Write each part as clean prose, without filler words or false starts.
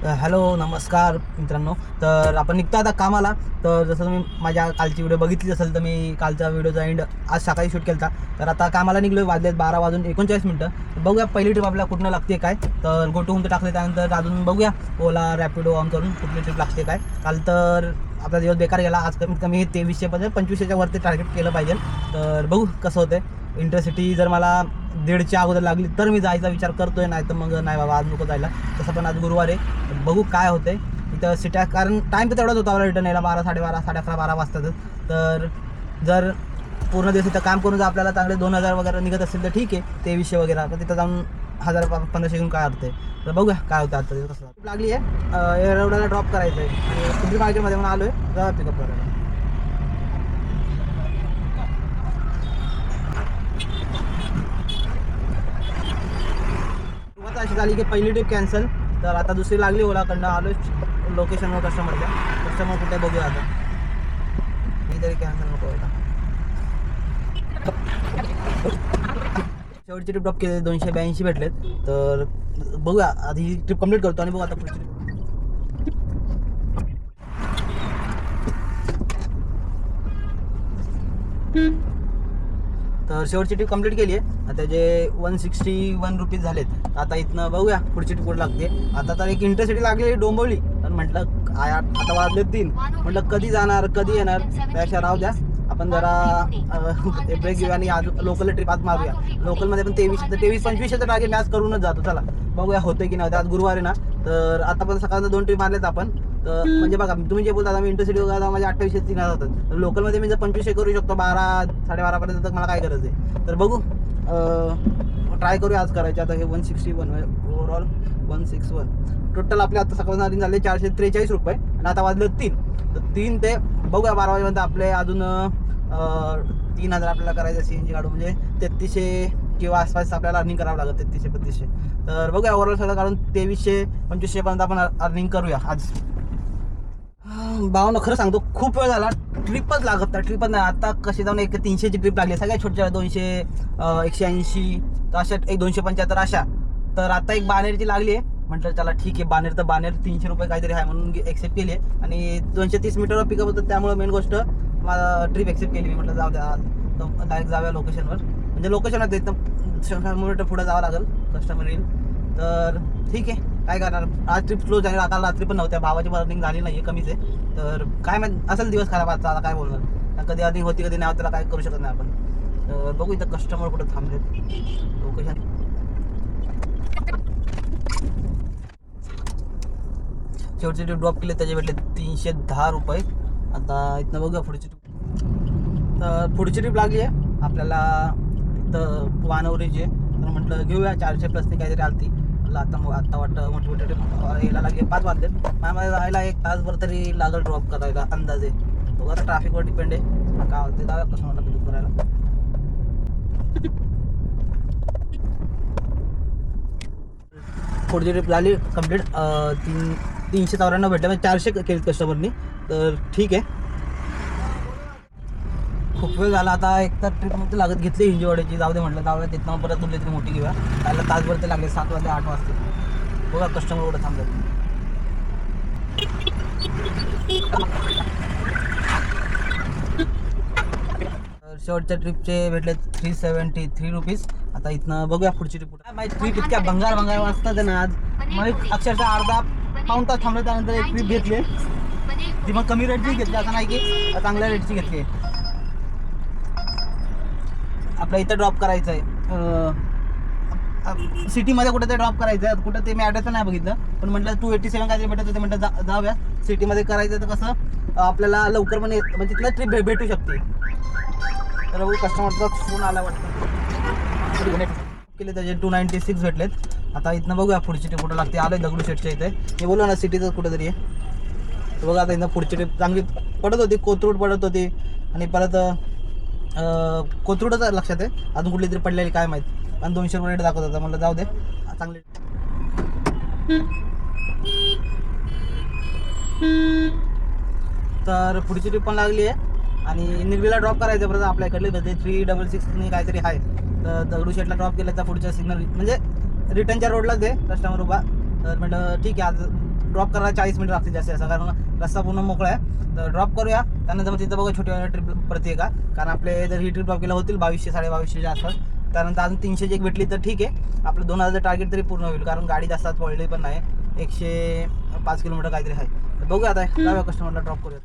Hello नमस्कार मित्रांनो. तर आपण निघतो आता कामाला. तर जसं तुम्ही माझ्या कालची व्हिडिओ बघितली असेल तर मी कालचा व्हिडिओचा एंड आज सकाळी शूट केला होता. तर आता कामाला निघलो, वाजलेत 12:39. बघूया पहिली ट्रिप आपल्याला कुठनं लागते काय. तर गोटू होऊन टाकले, त्यानंतर अजून बघूया ओला रॅपिडो ऑन करून कुठली ट्रिप लागते काय. काल तर आपला दिवस बेकार गेला. आज कमीत कमी 2300 2500च्या वरती टार्गेट केलं पाहिजे. तर बघू कसं होतं. इंटरसिटी जर मला 1:30च्या अगोदर लागली तर मी जायचा विचार करतोय, नाही तर मग नाही बाबा आज नको जायला. तसं पण आज गुरुवार आहे, बघू काय होतंय इथं सिट्या. कारण टाईम तर तेवढाच होता मला रिटर्न यायला, 12 साडेबारा 11:30 12 वाजतातच. तर जर पूर्ण दिवस इथं काम करून जर आपल्याला चांगले 2000 वगैरे निघत असेल तर ठीक आहे, 2300 वगैरे. पण तिथं जाऊन 1000-1500 घेऊन काय अर्थ आहे. तर बघूया काय होतं आता दिवस. कसं लागली आहे एअरवडाला ड्रॉप करायचं आहे आणि कुठली मार्केटमध्ये म्हणून आलो आहे, जा पिकअप करायला. अशी झाली की पहिली ट्रिप कॅन्सल. तर आता दुसरी लागली ओलाकडनं. आलो लोकेशनवर कस्टमर कुठे बघूया आता. मी तरी कॅन्सल नको व्हायला. शेवटची ट्रिप ड्रॉप केले, 282 भेटलेत. तर बघूया आधी ट्रिप कंप्लीट करतो आणि बघू आता पुढची ट्रिप. तर शेवटची ट्रिप कंप्लीट केली आहे. आता जे 161 रुपीज झालेत. आता इथनं बघूया पुढची ट्रिप कुठे लागते. आता तर एक इंटरसिटी लागली डोंबिवली. तर म्हटलं आता वाजले 3, म्हटलं कधी जाणार कधी येणार, त्यापेक्षा राहू द्या. आपण जरा ब्रेक घेऊया आणि आज लोकल ट्रिप आज मारूया. लोकलमध्ये पण 23-25चं टार्गेट आज करूनच जातो. चला बघूया होतं की नाही. आज गुरुवार आहे ना, तर आता पण सकाळचं 2 ट्रिप मारलेत आपण. तर म्हणजे बघा तुम्ही जे बोलता, मी इंटरसिटी वगैरे माझे 28-30 होतात. लोकलमध्ये मी जर 2500 करू शकतो 12-12:30 तर मला काय गरज आहे. तर बघू ट्राय करूया आज करायचे. आता हे 161 ओव्हरऑल 161 टोटल आपले आता सकाळ झाले 443 रुपये आणि आता वाजले 3. तर 3 ते बघूया 12 वाजेपर्यंत आपले अजून 3000 आपल्याला करायचं CNG काढून, म्हणजे 3300 किंवा आसपास आपल्याला अर्निंग करावं लागतं, 3300-3200. तर बघूया ओव्हरऑल सगळं काढून 2300-2500 पर्यंत आपण अर्निंग करूया आज. भावना खरं सांगतो खूप वेळ झाला, ट्रिपच लागत नाही. ट्रिपच नाही. आता कशी जाऊन 300ची ट्रिप लागली, सगळ्या छोट्या 200 180 तर अशा एक 275 अशा. तर आता एक बाणेरची लागली आहे. म्हटलं चला ठीक आहे, बाणेर 300 रुपये काहीतरी आहे म्हणून एक्सेप्ट केली आहे. आणि 230 मीटरवर पिकअप होतं, त्यामुळे मेन गोष्ट मला ट्रिप एक्सेप्ट केली. मी म्हटलं जाऊ द्या डायरेक्ट जाऊया लोकेशनवर. म्हणजे लोकेशनवर एकदम 100 मीटर पुढे जावं लागेल, कस्टमर येईल. तर ठीक आहे, काय करणार. आज ट्रिप स्लो झाली. आता रात्री पण नव्हत्या, भावाची अर्निंग झाली नाही आहे, कमीच आहे. तर काय माहीत असेल दिवस खराब आजचा, आता काय बोलणार. कधी अर्निंग होती कधी नाही, त्याला काय करू शकत नाही आपण. तर बघू इथं कस्टमर कुठं थांबलेत. लोकेशन शेवटची ट्रिप ड्रॉप केली, त्याचे भेटले 310 रुपये. आता इथनं बघूया पुढची ट्रिप. तर पुढची ट्रिप लागली आहे आपल्याला इथं वानवरीची आहे. तर म्हटलं घेऊया 400+ काहीतरी आलती. म्हटलं आता वाटतं मोठी ट्रिप यायला लागली. 5 वाजले. माझ्यामध्ये जायला 1 तासभर तरी लागेल ड्रॉप करायला अंदाजे. बघा आता ट्रॅफिकवर डिपेंड आहे काय होते. जाऊया कसं म्हटलं पिकअप करायला. पुढची ट्रिप झाली कंप्लीट. 394 भेटले, म्हणजे 400 केले कस्टमरनी. तर ठीक आहे, खूप वेळ झाला. आता एक तर ट्रिपमध्ये लागत घेतली हिंजवाड्याची. जाऊ दे म्हटलं, जाऊया तिथनं परत तुमच्या तरी मोठी घेऊया. त्याला तासभर ते लागले, 7 वाजता 8 वाजता. बघा कस्टमर कुठं थांबले. शेवटच्या ट्रिपचे भेटले 373 रुपीज. आता इथनं बघूया पुढची ट्रिप कुठं. माझी ट्रिप इतक्या भंगार वाजतात ना आज. मग अक्षरशः अर्धा पाऊण तास थांबलं, त्यानंतर एक ट्रिप घेतली. ती मग कमी रेटची घेतली, असं नाही की चांगल्या रेटची घेतली. आपल्या इथं ड्रॉप करायचं आहे सिटीमध्ये, कुठं ते ड्रॉप करायचं आहे. कुठं ते मी ॲड्रेस नाही बघितलं, पण म्हटलं 287 काहीतरी भेटत होते. म्हटलं जाऊया सिटीमध्ये करायचं. तर कसं आपल्याला लवकर पण म्हणजे तिथलं ट्रिप भेटू शकते. तर बघू कस्टमरचा फोन आला वाटतं केले, त्याचे 296 भेटलेत. आता इथनं बघूया पुढची ट्रिप कुठं लागते. आलं दगडूशेठच्या इथे. मी बोललो ना सिटीचं कुठं तरी आहे. तर बघा आता इथं पुढची ट्रिप चांगली पडत होती, कोथरूड पडत होती. आणि परत कोथरूडच लक्षात आहे, अजून कुठली तरी पडलेली काय माहीत. आणि 200 रुपये रेट दाखवत होता. म्हटलं जाऊ दे चांगले. तर पुढची ट्रिप पण लागली आहे आणि निगडीला ड्रॉप करायचं. परत आपल्याकडले 366 काहीतरी आहे. तर दगडूशेठला ड्रॉप केलं तर पुढच्या सिग्नल म्हणजे रिटर्नच्या रोडलाच आहे कस्टमर उभा. तर म्हटलं ठीक आहे, आज ड्रॉप करायला 40 मिनिट लागतील जास्त असं, कारण रस्ता पूर्ण मोकळा आहे. तर ड्रॉप करूया, त्यानंतर मग तिथं बघा छोट्या ट्रिप प्रति का, कारण आपले जर ही ट्रिप ड्रॉप केला होतील 2200 2250च्या आसपास. त्यानंतर अजून 300 एक भेटली तर ठीक आहे, आपलं 2000 टार्गेट तरी पूर्ण होईल, कारण गाडी जास्त पडली पण नाही, 105 किलोमीटर काहीतरी आहे. तर बघूया आता जाऊया कस्टमरला ड्रॉप करूया.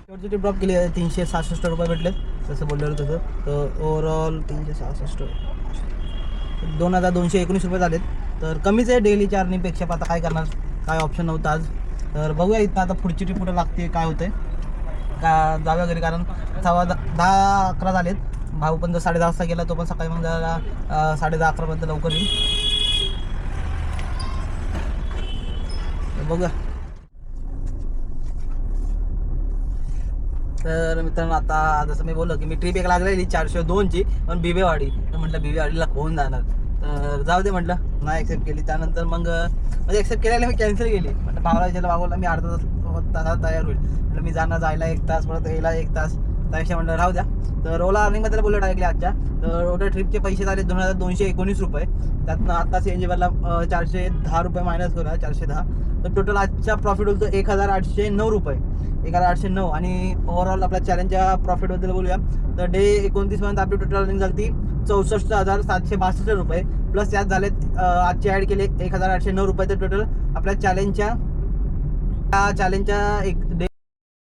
शेवटची ट्रिप ड्रॉप केली आहे, 366 रुपये भेटलेत तसं बोललेलं तसं. तर ओव्हरऑल 366 2219 रुपये झालेत. तर कमीच आहे डेली चार्निंगपेक्षा. आता काय करणार, काय ऑप्शन नव्हतं आज. तर बघूया इथं आता पुढची ट्रिप कुठं लागते काय होतंय का, जाऊया घरी, कारण 10-11 झालेत. भाऊ पण जर 10:30 वाजता गेला, तो पण सकाळी मग जरा 10:30-11 लवकर येईल. बघूया. तर मित्रांनो, आता जसं मी बोललो की मी ट्रिप एक लागलेली 402ची, पण बिबेवाडी. तर म्हटलं बिबेवाडीला कोण जाणार, तर जाऊ दे म्हटलं, नाही ॲक्सेप्ट केली. त्यानंतर मग म्हणजे ॲक्सेप्ट केल्याला मी कॅन्सल केली. म्हटलं भावाला विचारलं, भावाला मी अर्धा तासात तयार होईल, म्हटलं मी जायला 1 तास, परत यायला 1 तास, त्यापेक्षा म्हटलं राहू द्या. तर ओला अर्निंगमध्ये बोललं डायरेक्टली आजच्या. तर ओला ट्रिपचे पैसे झाले 2219 रुपये. त्यातनं आता CNG वरला 410 रुपये मायनस करूया, 410. तर टोटल आजचा प्रॉफिट होतो 1809 रुपये, 1809. आणि ओव्हरऑल आपल्या चॅलेंजच्या प्रॉफिटबद्दल बोलूया, तर डे 29 पर्यंत आपली टोटल अर्निंग झाली 64,762 रुपये. प्लस त्यात झालेत आजचे ॲड केले 1809 रुपये. तर टोटल आपल्या चॅलेंजच्या एक डे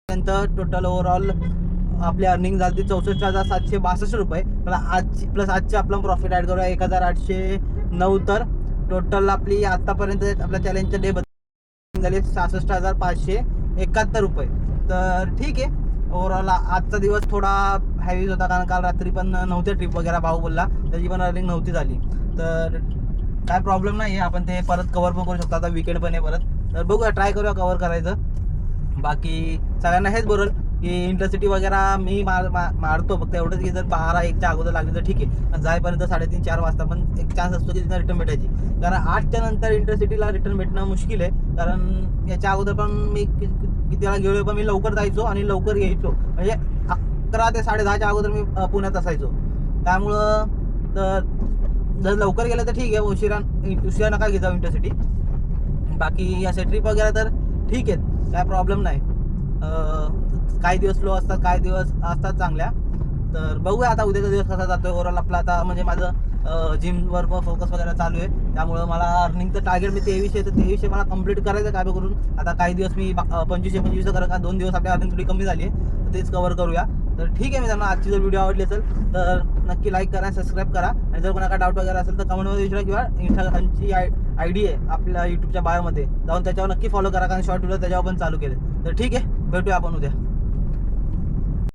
पर्यंत टोटल ओव्हरऑल आपली अर्निंग झाली 64,762 रुपये. प्लस आजचे आपलं प्रॉफिट ॲड करूया 1809. तर टोटल आपली आत्तापर्यंत आपल्या चॅलेंजच्या डे झाले 66,571 रुपये. तर ठीक आहे, ओव्हरऑल आजचा दिवस थोडा हॅवीज होता, कारण काल रात्री पण नव्हते ट्रिप वगैरे, भाऊ बोलला त्याची पण अर्निंग नव्हती झाली. तर काय प्रॉब्लेम नाही आहे, आपण ते परत कवर पण करू शकतो. आता विकेंड पण आहे परत, तर बघूया, ट्राय करूया कवर करायचं. बाकी सगळ्यांना हेच बोलल की इंटरसिटी वगैरे मी मारतो, फक्त एवढंच की जर 12-1च्या अगोदर लागली तर ठीक आहे, जाईपर्यंत 3:30-4 वाजता पण एक चान्स असतो की तिथं रिटर्न भेटायची. कारण 8च्या नंतर इंटरसिटीला रिटर्न भेटणं मुश्किल आहे, कारण याच्या अगोदर पण मी किती वेळा गेलो, पण मी लवकर जायचो आणि लवकर यायचो, म्हणजे 11 ते 10:30च्या अगोदर मी पुण्यात असायचो. त्यामुळं तर जर लवकर गेलं तर ठीक आहे, उशिरा नका घेता इंटरसिटी. बाकी असे ट्रिप वगैरे तर ठीक आहेत, काय प्रॉब्लेम नाही. काही दिवस स्लो असतात, काही दिवस असतात चांगल्या. तर बघूया आता उद्याचा दिवस कसा जातो. ओव्हरऑल आपला आता म्हणजे माझं जिमवर फोकस वगैरे चालू आहे, त्यामुळं मला अर्निंगचं टार्गेट मी 2300, तर 2300 मला कंप्लीट करायचं काय करून. आता काही दिवस मी 2500 करा, 2 दिवस आपली अर्निंग थोडी कमी झाली आहे, तर तेच कवर करूया. तर ठीक आहे मित्रांनो, आजची जर व्हिडिओ आवडली असेल तर नक्की लाईक करा, सबस्क्राईब करा. आणि जर कोणाला डाऊट वगैरे असेल तर कमेंटमध्ये विचारा, किंवा इंस्टाग्रामची ID आहे आपल्या यूट्यूबच्या बायोमध्ये, जाऊन त्याच्यावर नक्की फॉलो करा, कारण शॉर्ट व्हिडिओ त्याच्यावर पण चालू केले. तर ठीक आहे, भेटूया आपण उद्या.